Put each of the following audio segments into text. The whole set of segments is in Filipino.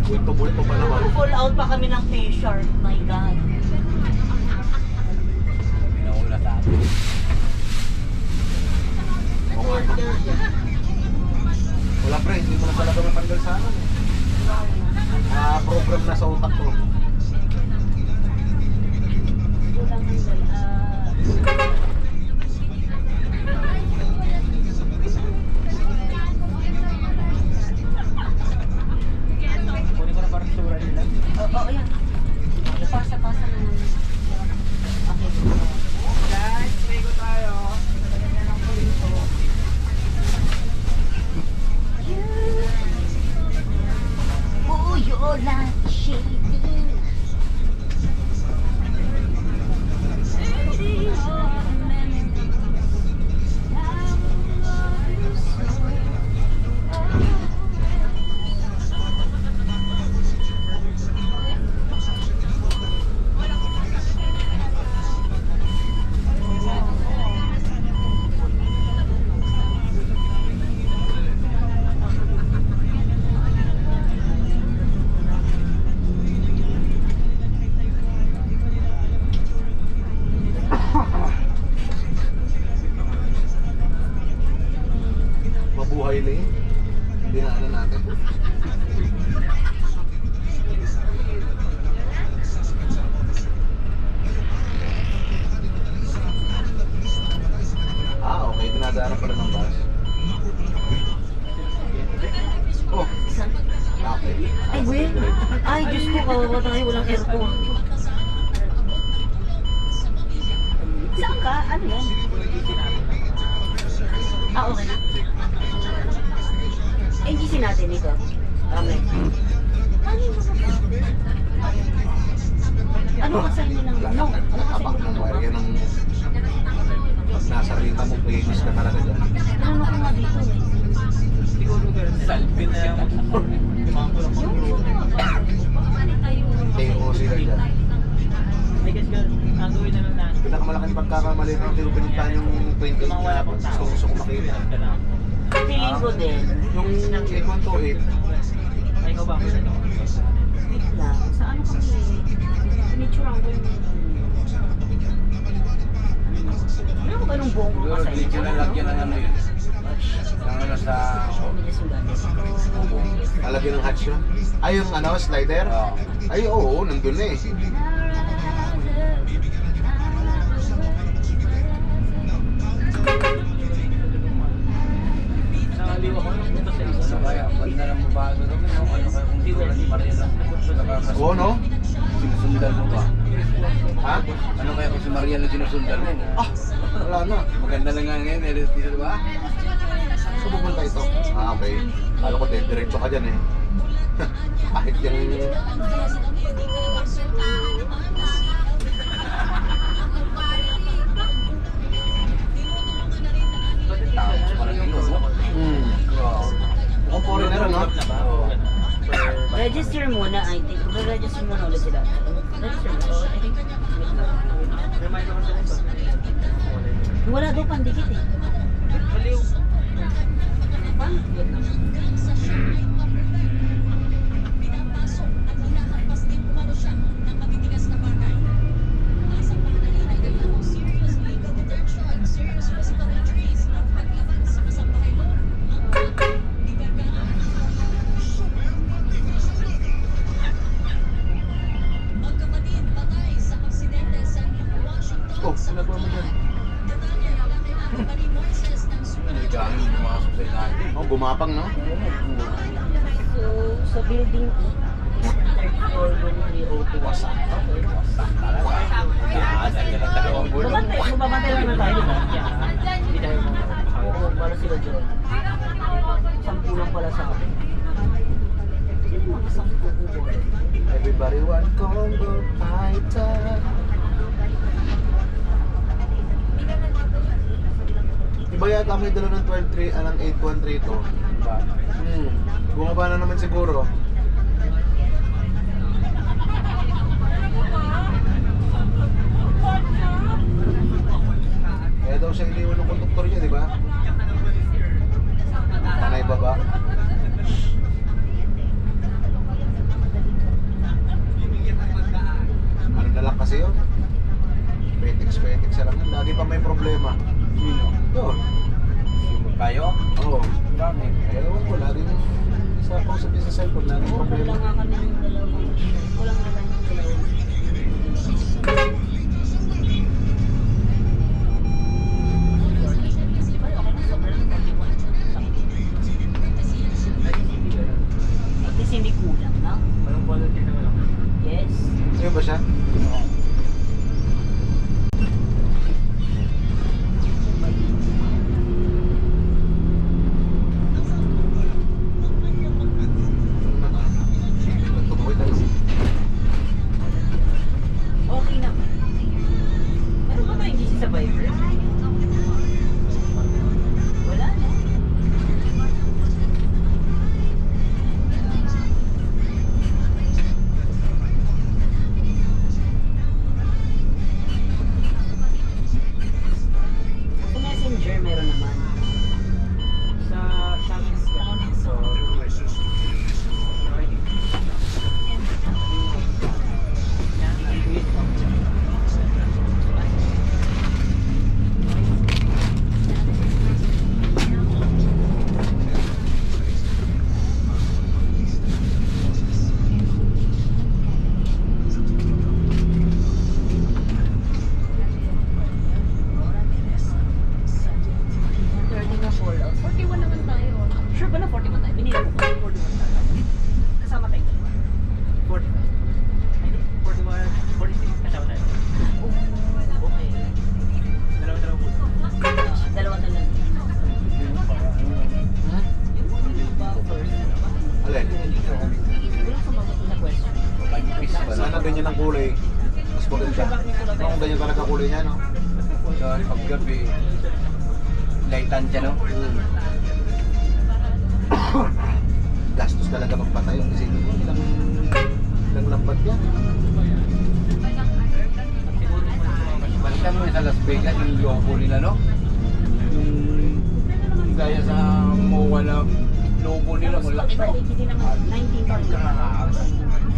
Bulto-bulto pa naman. Full out pa kami ng t-shirt. My God. Pinaula sa atin. Wala pre, hindi mo na talaga matanggal sa akin eh. Program na sa utak ko. Kulang hanggal. Kunin ko na parang sura nila. Oo, yan. Ipasa-pasa na naman. Okay. Guys, pego tayo. Ganyan lang po dito. Oh, you're like shady. Mabuhay na yun. Dinaanan natin. Okay. Dinadaanan pala ng bus. Oh, okay. Ay, Gwen. Ay, Diyos ko, kawawa tayo. Walang aircon. Saan ka? Ano yan? Okay. NGC natin ito. Okay. Ano ka sa inyo ng ano? Nakabak ng wire yan ng... Pag nasa rita mo, playlist ka talaga dyan. Ano ko nga dito eh. Siguro girl, salpin na yung TO sila dyan. I guess girl, ang gawin na lang natin. Pinakamalaking pagkakamali ng tinupinunta yung 20 Yung mga wala pang tao. gusto ko makita. Feeling ko din. Yung 818, Ay, ikaw ba? Wait lang. Sa ano kami? Pinitsura ko yung... Ano ko ba nung buong ko sa Hindi na lagyan ng ano yun. Ang ano sa... alagyan ng hatch yun. Ay, yung ano, slider? Oo. Ay, oo, nandun na eh. Nakaliwa ko nung punta sa isa. Ano kaya? Banda ng mabago kami. No? Ano kaya kung tura ni Mariela? Oo, no? Sinusundan mo ba? Ha? Ano kaya kung si Mariela sinusundan mo? Ah, wala na. Maganda lang nga ngayon. Dito ba? Saan pupunta ito? Okay. Kala ko diretso ka dyan eh. Kahit yung... Tapos pa lang yun. Mukhang foreigner, ano? Register muna, I think. Register muna ulit sila. Register muna. I think. Remind naman sila ito. Wala daw pandikit eh. Baliw. Oh, sinagawa mo dyan. Nagagawin mo mga sa natin. Oh, gumapang, no? So, sa building E, third floor, 1302. Wasak. Okay. Yan, nagyan ng dalawang bulong. Mababantay lang na tayo, diba? Hindi tayo Oo, para sila dyan. Sampu lang pala sa akin. Sino yung mga sampu ko po? Everybody want combo fighter. Iba yata may dala ng 12.3, ng 8.132. Bumaba na naman siguro. Kaya daw siya iniwan ng konduktor niya, di ba? Tanay baba. cellphone lang. Oo, kulang nga kami ng dalawang. Kulang nga tayo ng dalawang. Ay, okay na, sobrang 41. At least hindi kulang, no? Walang volunteer naman ako. Yes. Sa'yo ba siya? Tutukoy tayo. Okay naman. Meron ba tayong GC sa Viber? Wala na. Sa Messenger meron naman. Sa amin yan. So, Na fallout. 41 naman tayo. Sure ba na 41 tayo? Binili mo ba? 41 tayo. Kasama tayo dalawa. 45. Hindi, 41, 46. Kasama tayo. Okay. Dalawa-dalawa po. Dalawa na lang. Ha? Yung ba first? Alin? Wala sumagot sa question. Sana ganyan ang kulay. Mas maganda. Kung ganyan talaga kulay niya, no? Dahil paggabi, lightan siya, no? Gastos talaga magpatay. Kasi ilang lambat yan. Siguro naman sa Balikan mo sa Las Vegas, yung logo nila, no? Yung gaya sa MOA na logo nila, Tapos wala. pakibalik, hindi naman 19 tayo.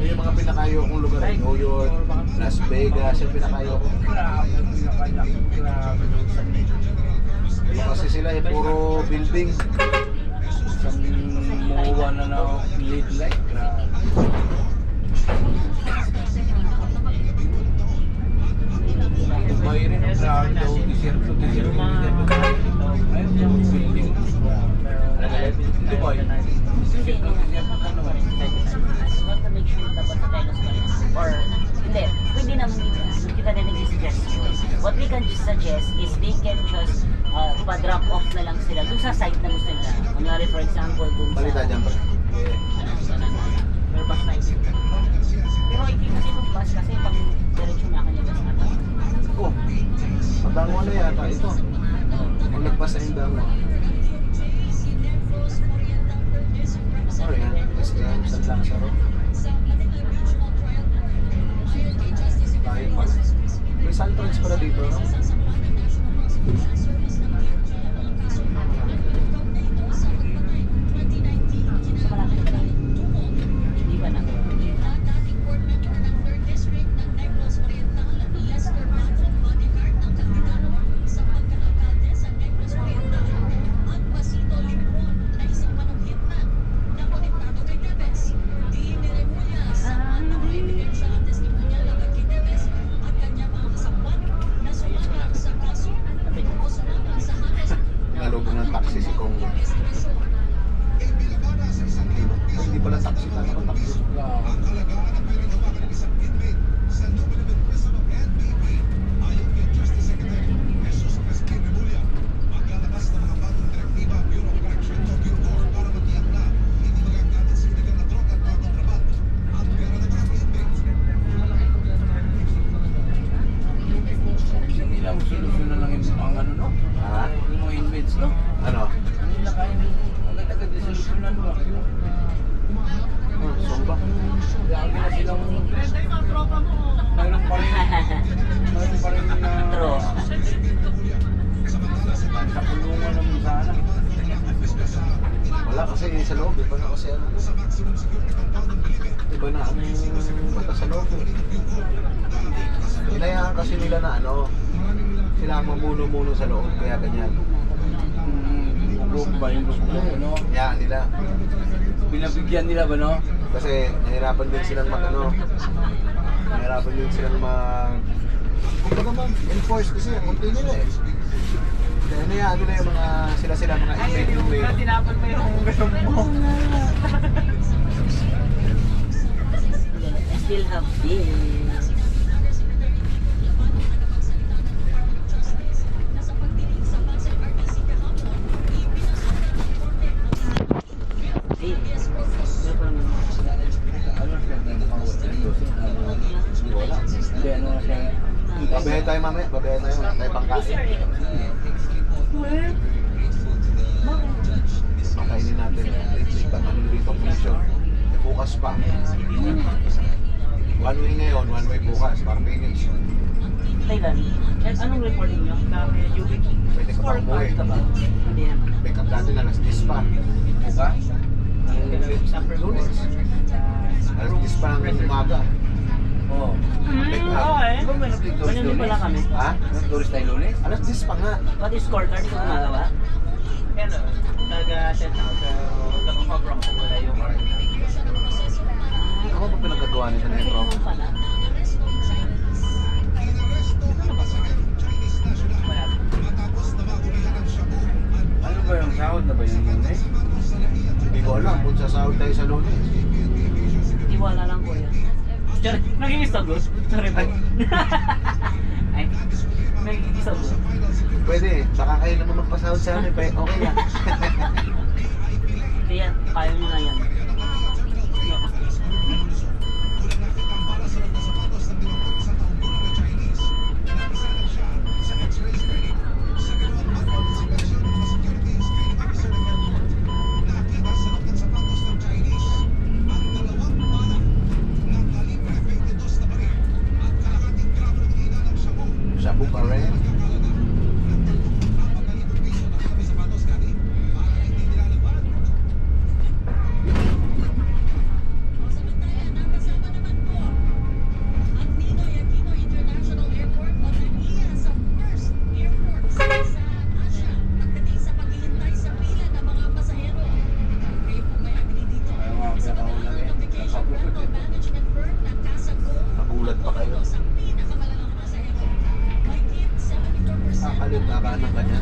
Yung mga pinakayo kong lugar, New York, Las Vegas, yung pinakayo ko. Grabe, pinakalaki, grabe. Kasi sila puro building. Isang MOA na lead light, grabe. Dubai rin, grabe daw, desierto. Yung mga Ayun yung building. Dubai. Hindi, I want to make sure dapat sa Telos pa rin. Or, hindi, pwede naman yung kita na nag-suggestion. What we can just suggest is they can just pa-drop off na lang sila dun sa site na gusto nila. Kunyari, for example, dun sa... Balita dyan pa. Pero bus 19. Pero hindi kasi yung bus kasi pang diretso na kanya bus na. Oh, mabango na yata ito. Kung nagpas na yung bango. Sorry ha, SM, San Lazaro. Tayo pa. May Santrons pala dito, no? Sa malapit ka lang. Hindi ba na? Nalubong ng taxi si Congo. Hindi pala taxi, kala ko taxi. Hindi lang solusyon na lang yung ano, no? Ha? Yung mga inmates, no? Ano? Hindi na kaya agad-agad din solusyonan ba? Sumba. Lagi na silang mayroon pa rin na True. sa kulungan naman sana. Wala kasi sa loob, iba na kasi ano. Iba na ang bata sa loob. Hinayaan kasi nila na ano, sila ang mamuno-muno sa loob, kaya ganyan. Lubog ba yung lubog, no? Hayaan nila. Pinabigyan nila ba, no? Kasi nahirapan din silang nahirapan din silang kumbaga mag-enforce kasi ang konti nila eh. Kaya ano na yung mga sila mga inmate. Tinapon mo yung ganun mo. I still have this. Hindi wala. Hindi, ano na siya. Babayaran tayo mamaya, wala tayo pangkain. Makainin natin. Dito commission. Bukas pa. One way ngayon, one way bukas. Para finish. Thailand. Anong recording nyo? Na may UBK? Pwede ka pa umuwi. Ka ba? Hindi naman. Pick up natin alas 10 pa. Buka? Lunes. Alas 10 pa ng umaga. Oo. Pick up. Okay. Di ba may nag-tourist Ganun din pala kami. Ha? Nag-tourist tayo lunes? Alas 10 pa nga. Pati scorecard ko gumagawa. Ano, nag-set out pero nag-cover ako wala yung art. Ano ba pinagagawa nito na Kasi intro? naman pala. Wala. Ano ba yung sahod na ba yung lunes? Hindi ko alam kung sasahod tayo sa Lunes. Tiwala lang ko yan. Sorry, naging sagot. Sorry po. Ay, naging sagot. Pwede, baka kayo naman magpasahod sa amin, okay lang. Hindi yan. Kaya mo na yan. Shabu pa rin. Ayaw nga pinakaulang eh. Nakapulot eh. Nagulat pa kayo. Kakalit na ka ng kanya.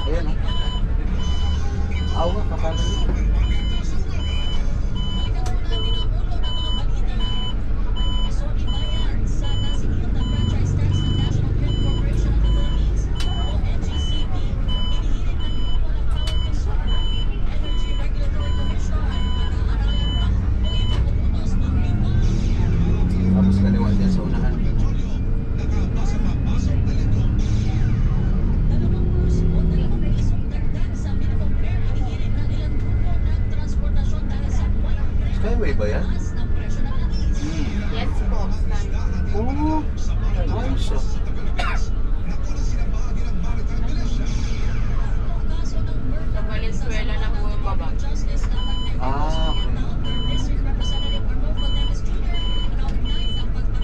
Ayan o. Awa, kakalit niya. Tapos kaliwa niya sa unahan. Skyway ba yan? Yes po. Oo. Ayos ah. Sa Valenzuela na po yung baba. Ah, okay.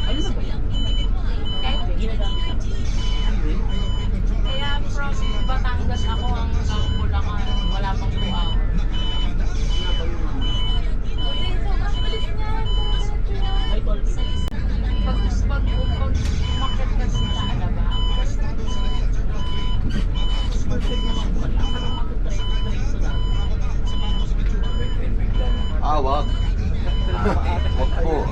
Ano na ba yan? Ginagamit na. Kaya from Batangas ako hanggang Bulacan, wala pang 2 hours. Nga ba yung ano? Kasi sobrang bilis niyan. Ay, tol. Pag umakyat ka dun sa Alaba, Perfect naman po. Ano naman mag-train to lang? May train bigla na. Ah, wag. Wag po.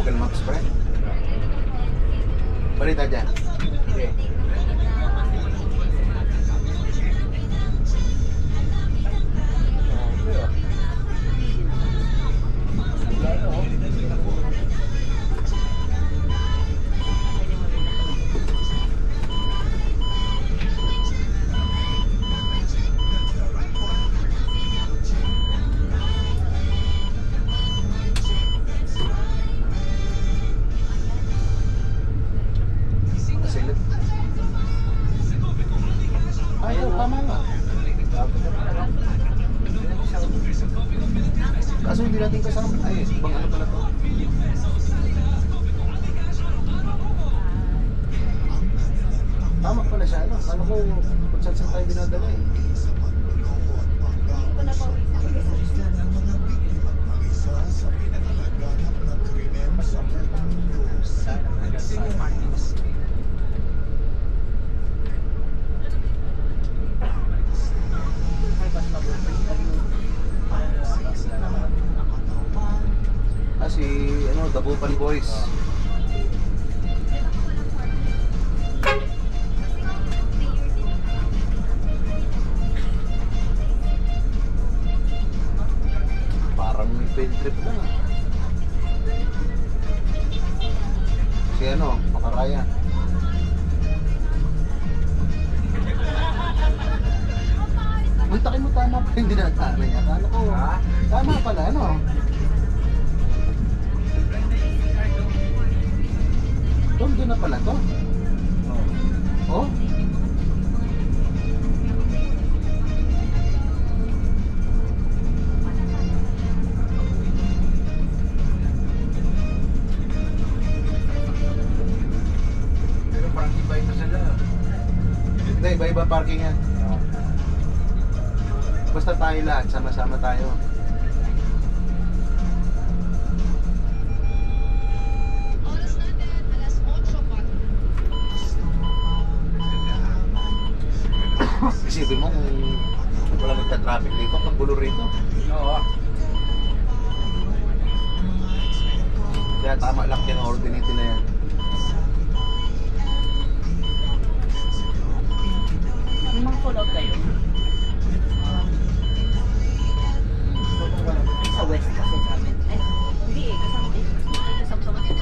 Google Maps, pre. Balita dyan. Okay. Kasilip. Ay, tama nga. Kaso hindi natin kasama. Ay, ibang ano pala to. Tama pala siya, ano? Ano ko, kung saan tayo binadala eh. Si ano, The Bupal Boys. Parang may field trip na. Si ano, Makaraya. Muntakin mo, tama pa yung dinatana niya. Ano ko, tama pala, ano? Doon na pala to. Oh? Pero parang iba-iba sila. Hindi, iba-iba parking yan. Basta tayo lahat, sama-sama tayo. Isipin mo kung wala nagka-traffic dito, paggulo rito. Oo. Kaya tama lang yung ordinity na yan. May mga follow-up kayo. Sa west kasi sa amin. Eh, hindi eh. Kasama din. Kasama-sama din.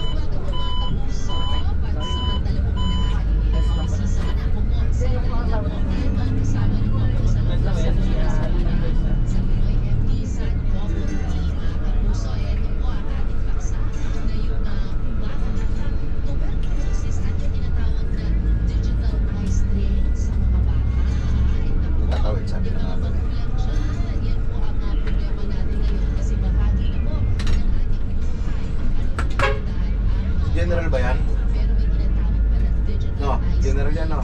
Tatawid, sabi na nga ba. General ba yan? No, general yan, no?